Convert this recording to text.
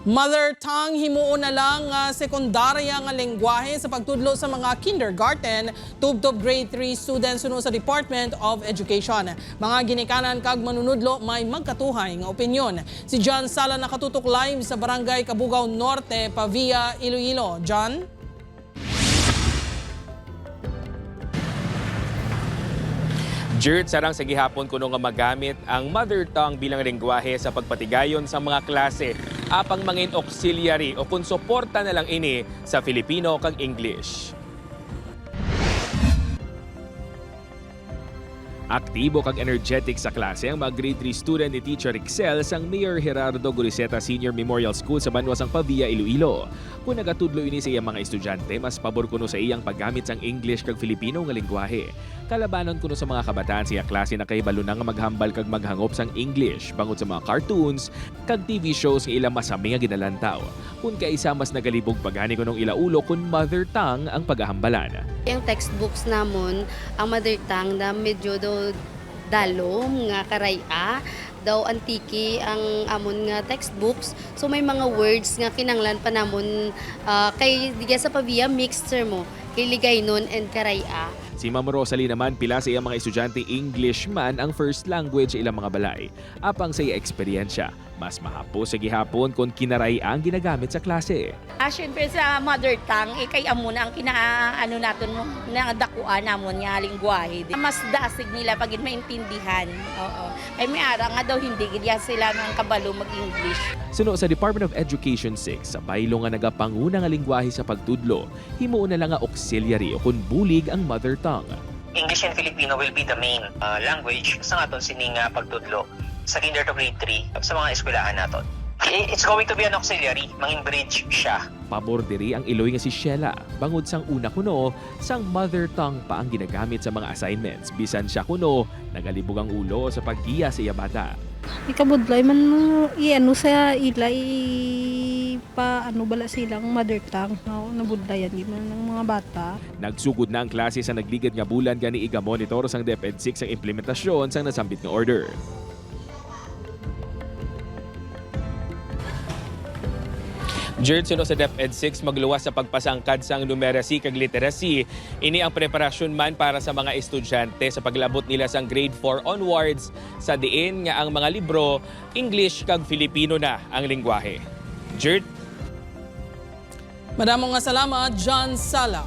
Mother tongue himuon na lang nga sekundarya nga lengguwahe sa pagtudlo sa mga kindergarten tubtob grade 3 students suno sa Department of Education. Mga ginikanan kag manunudlo may magkatuhay nga opinyon. Si John Sala nakatutok live sa Barangay Cabugao Norte, Pavia, Iloilo. John? Jert, sarang sa gihapon kuno nga magamit ang mother tongue bilang lengguwahe sa pagpatigayon sa mga klase apang mangin auxiliary o kung suporta na lang ini sa Filipino kag English. Aktibo kag energetic sa klase ang mga grade 3 student ni Teacher Excel sang Mayor Gerardo Guriseta Senior Memorial School sa Banwasang Pavia, Iloilo. Kung nagatudlo ini sa iyang mga estudyante, mas pabor kuno sa iyang paggamit sang English kag Filipino nga lengguwahe. Kalabanon kuno sa mga kabataan sa iyang klase na kahibalo na nga maghambal kag maghangop sang English bangod sa mga cartoons kag TV shows nga ilang masami nga ginalantaw. Kung kaisa mas nagalibog paghani kunong ilaulo kun mother tongue ang paghahambalan. Yung textbooks namon, ang mother tongue na medyo dalom nga karaya daw antiki ang amon nga textbooks, so may mga words nga kinanglan pa namon kay diga sa Pavia mixture mo kay Ligaynon and karaya. Si Ma'am Rosalie naman pila sa iyang mga estudyante English man ang first language ilang mga balay. Apang sa iya eksperyensya, mas mahapo sa gihapon kung kinaray ang ginagamit sa klase. Siyempre sa mother tongue, kay amo na ang kinaano natin mo, na dakuan namon nga lingwahe. Mas dasig nila pag maintindihan. Oo. Ay may ara nga daw hindi gidya sila ng kabalo mag-English. Suno sa Department of Education 6, sa baylo nga nagapanguna nga lingwahe sa pagtudlo, himuon na lang nga auxiliary o kun bulig ang mother tongue. English and Filipino will be the main language sa aton sining pagtudlo sa kinder to grade 3 sa mga eskwelahan naton. It's going to be an auxiliary, mangin bridge siya. Pabor diri ang Iloy nga si Sheila, bangod sang una kuno, sang mother tongue pa ang ginagamit sa mga assignments. Bisan siya kuno, nagalibog ang ulo sa paggiya sa iya bata. Ikabudlay man iano sa ilay pa ano bala silang mother tongue no nabudlayan gid man ng mga bata. Nagsugod na ang klase sa nagligid nga bulan gani iga monitor sang DepEd 6 ang implementasyon sang nasambit nga order. Jerd, suno sa DepEd 6 magluwas sa pagpasangkad sang numeracy kag literacy. Ini ang preparasyon man para sa mga estudyante sa paglabot nila sang grade 4 onwards sa diin nga ang mga libro English kag Filipino na ang lengguwahe. Jerd? Madamong nga salamat, John Sala.